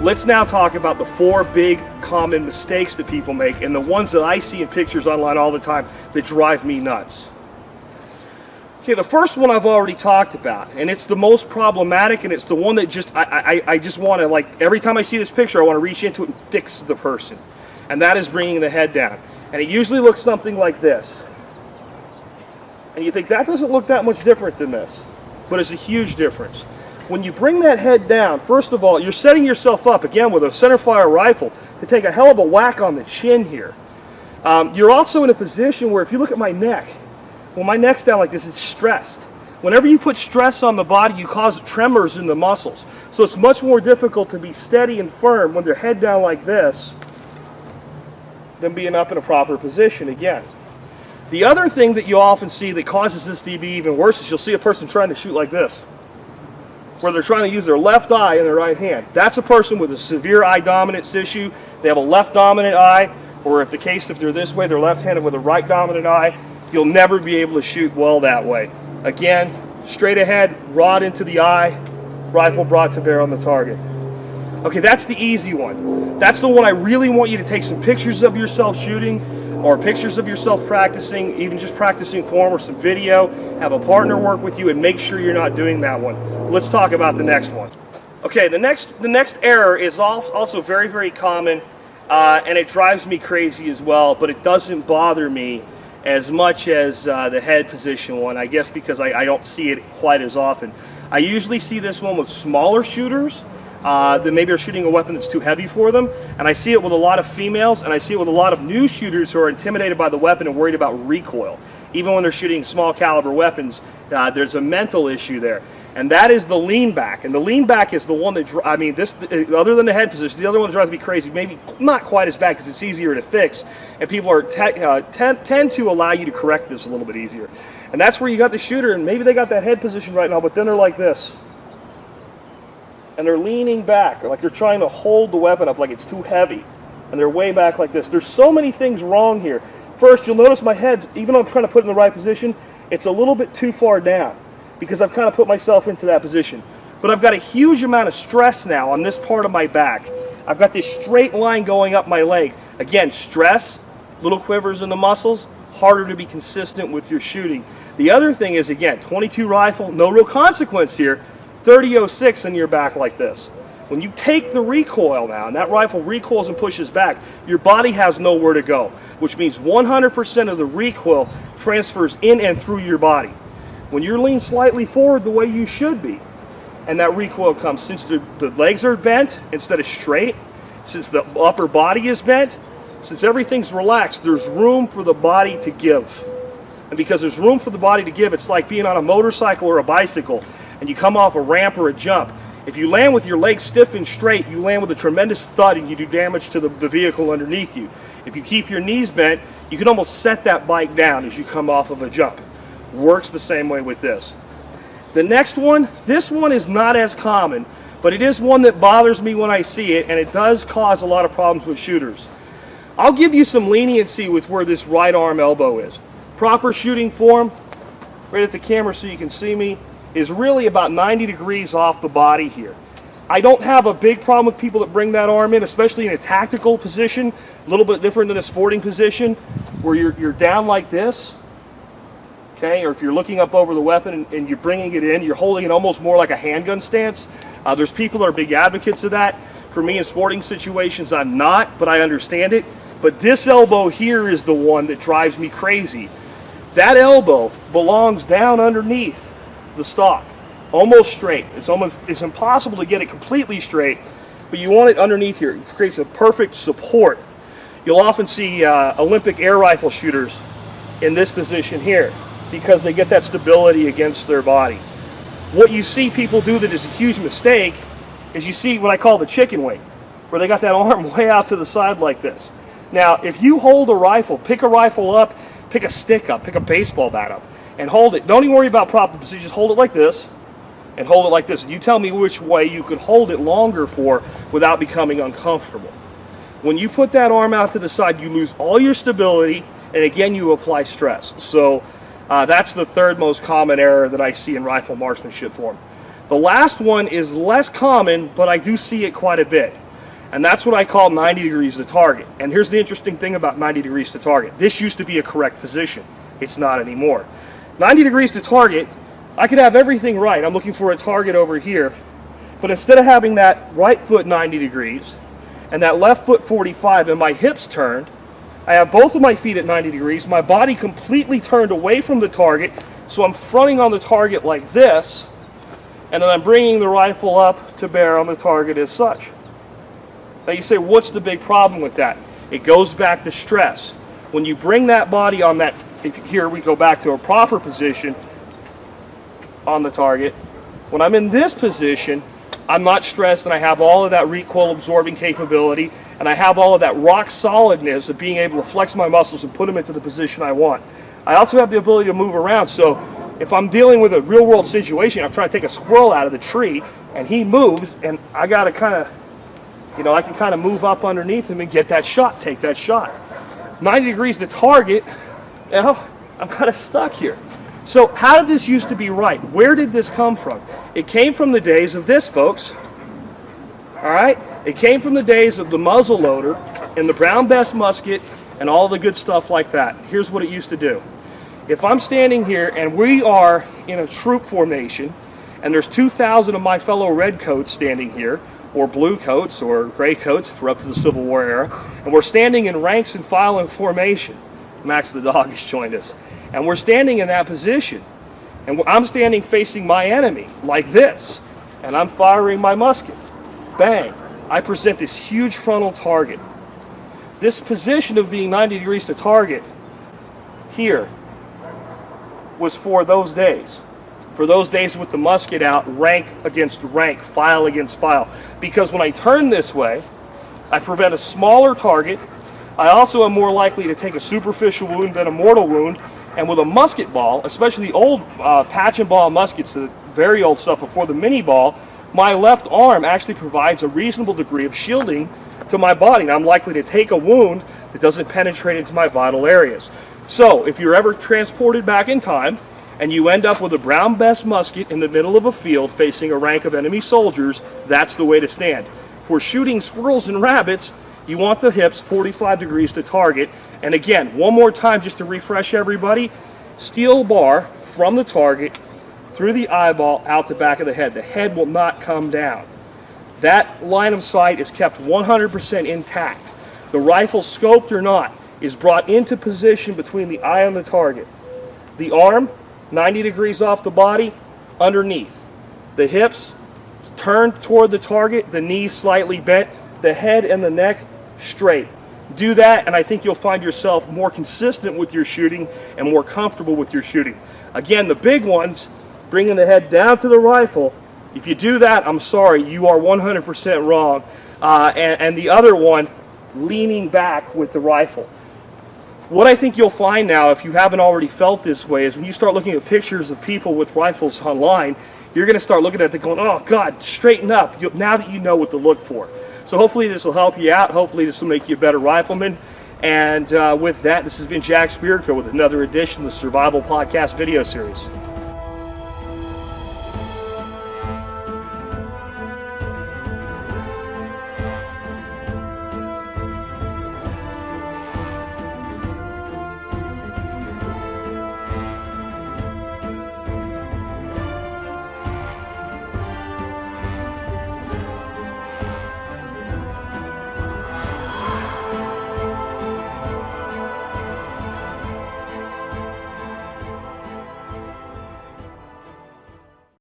Let's now talk about the 4 big common mistakes that people make, and the ones that I see in pictures online all the time that drive me nuts. Okay, the first one I've already talked about, and it's the most problematic, and it's the one that I just want to, like, every time I see this picture, I want to reach into it and fix the person. And that is bringing the head down. And it usually looks something like this. And you think, that doesn't look that much different than this. But it's a huge difference. When you bring that head down, first of all, you're setting yourself up, again, with a centerfire rifle, to take a hell of a whack on the chin here. You're also in a position where, if you look at my neck, when my neck's down like this, it's stressed. Whenever you put stress on the body, you cause tremors in the muscles. So it's much more difficult to be steady and firm when they're head down like this than being up in a proper position again. The other thing that you often see that causes this to be even worse is you'll see a person trying to shoot like this, where they're trying to use their left eye in their right hand. That's a person with a severe eye dominance issue. They have a left dominant eye, or if they're this way, they're left-handed with a right dominant eye. You'll never be able to shoot well that way. Again, straight ahead, rod into the eye, rifle brought to bear on the target. Okay, that's the easy one. That's the one I really want you to take some pictures of yourself shooting, or pictures of yourself practicing, even just practicing form or some video. Have a partner work with you and make sure you're not doing that one. Let's talk about the next one. Okay, the next error is also very, very common, and it drives me crazy as well, but it doesn't bother me as much as the head position one, I guess because I don't see it quite as often. I usually see this one with smaller shooters that maybe are shooting a weapon that's too heavy for them, and I see it with a lot of females, and I see it with a lot of new shooters who are intimidated by the weapon and worried about recoil. Even when they're shooting small caliber weapons, there's a mental issue there. And that is the lean back. And the lean back is the one that, other than the head position, the other one that drives me crazy, maybe not quite as bad because it's easier to fix, and people are tend to allow you to correct this a little bit easier. And that's where you got the shooter, and maybe they got that head position right now, but then they're like this. And they're leaning back, like they're trying to hold the weapon up like it's too heavy. And they're way back like this. There's so many things wrong here. First, you'll notice my head's, even though I'm trying to put it in the right position, it's a little bit too far down, because I've kind of put myself into that position. But I've got a huge amount of stress now on this part of my back. I've got this straight line going up my leg. Again, stress, little quivers in the muscles, harder to be consistent with your shooting. The other thing is, again, 22 rifle, no real consequence here, 30-06 in your back like this. When you take the recoil now, and that rifle recoils and pushes back, your body has nowhere to go, which means 100% of the recoil transfers in and through your body. When you're leaned slightly forward the way you should be, and that recoil comes, since the legs are bent instead of straight, since the upper body is bent, since everything's relaxed, there's room for the body to give. And because there's room for the body to give, it's like being on a motorcycle or a bicycle, and you come off a ramp or a jump. If you land with your legs stiff and straight, you land with a tremendous thud and you do damage to the vehicle underneath you. If you keep your knees bent, you can almost set that bike down as you come off of a jump. Works the same way with this. The next one, this one is not as common, but it is one that bothers me when I see it, and it does cause a lot of problems with shooters. I'll give you some leniency with where this right arm elbow is. Proper shooting form, right at the camera so you can see me, is really about 90 degrees off the body here. I don't have a big problem with people that bring that arm in, especially in a tactical position, a little bit different than a sporting position, where you're down like this. Okay, or if you're looking up over the weapon and you're bringing it in, you're holding it almost more like a handgun stance. There's people that are big advocates of that. For me, in sporting situations, I'm not, but I understand it. But this elbow here is the one that drives me crazy. That elbow belongs down underneath the stock, almost straight. It's impossible to get it completely straight, but you want it underneath here. It creates a perfect support. You'll often see Olympic air rifle shooters in this position here, because they get that stability against their body. What you see people do that is a huge mistake is you see what I call the chicken wing, where they got that arm way out to the side like this. Now, if you hold a rifle, pick a rifle up, pick a stick up, pick a baseball bat up, and hold it. Don't even worry about proper position, just hold it like this, and hold it like this. And you tell me which way you could hold it longer for without becoming uncomfortable. When you put that arm out to the side, you lose all your stability, and again, you apply stress. So that's the third most common error that I see in rifle marksmanship form. The last one is less common, but I do see it quite a bit. And that's what I call 90 degrees to target. And here's the interesting thing about 90 degrees to target. This used to be a correct position. It's not anymore. 90 degrees to target, I could have everything right. I'm looking for a target over here. But instead of having that right foot 90 degrees and that left foot 45 and my hips turned, I have both of my feet at 90 degrees, my body completely turned away from the target, so I'm fronting on the target like this, and then I'm bringing the rifle up to bear on the target as such. Now you say, what's the big problem with that? It goes back to stress. When you bring that body on that, here we go back to a proper position on the target. When I'm in this position, I'm not stressed and I have all of that recoil absorbing capability and I have all of that rock solidness of being able to flex my muscles and put them into the position I want. I also have the ability to move around, so if I'm dealing with a real world situation, I'm trying to take a squirrel out of the tree and he moves and I got to kind of, I can kind of move up underneath him and get that shot, take that shot. 90 degrees to target, I'm kind of stuck here. So how did this used to be right? Where did this come from? It came from the days of this, folks. All right? It came from the days of the muzzle loader and the Brown Bess musket and all the good stuff like that. Here's what it used to do. If I'm standing here and we are in a troop formation and there's 2,000 of my fellow red coats standing here, or blue coats or gray coats if we're up to the Civil War era, and we're standing in ranks and file in formation. Max the dog has joined us. And we're standing in that position. And I'm standing facing my enemy like this. And I'm firing my musket. Bang. I present this huge frontal target. This position of being 90 degrees to target here was for those days. For those days with the musket out, rank against rank, file against file. Because when I turn this way, I prevent a smaller target. I also am more likely to take a superficial wound than a mortal wound. And with a musket ball, especially the old patch and ball muskets, the very old stuff before the mini ball, my left arm actually provides a reasonable degree of shielding to my body. And I'm likely to take a wound that doesn't penetrate into my vital areas. So if you're ever transported back in time and you end up with a Brown Bess musket in the middle of a field facing a rank of enemy soldiers, that's the way to stand. For shooting squirrels and rabbits, you want the hips 45 degrees to target. And again, one more time just to refresh everybody, steel bar from the target through the eyeball out the back of the head. The head will not come down. That line of sight is kept 100% intact. The rifle, scoped or not, is brought into position between the eye and the target. The arm, 90 degrees off the body, underneath. The hips turned toward the target, the knees slightly bent, the head and the neck straight. Do that and I think you'll find yourself more consistent with your shooting and more comfortable with your shooting. Again, the big ones, bringing the head down to the rifle, if you do that, I'm sorry, you are 100% wrong. And the other one, leaning back with the rifle. What I think you'll find now, if you haven't already felt this way, is when you start looking at pictures of people with rifles online, you're going to start looking at it going, oh God, straighten up, now that you know what to look for. So hopefully this will help you out. Hopefully this will make you a better rifleman. And with that, this has been Jack Spirko with another edition of the Survival Podcast video series.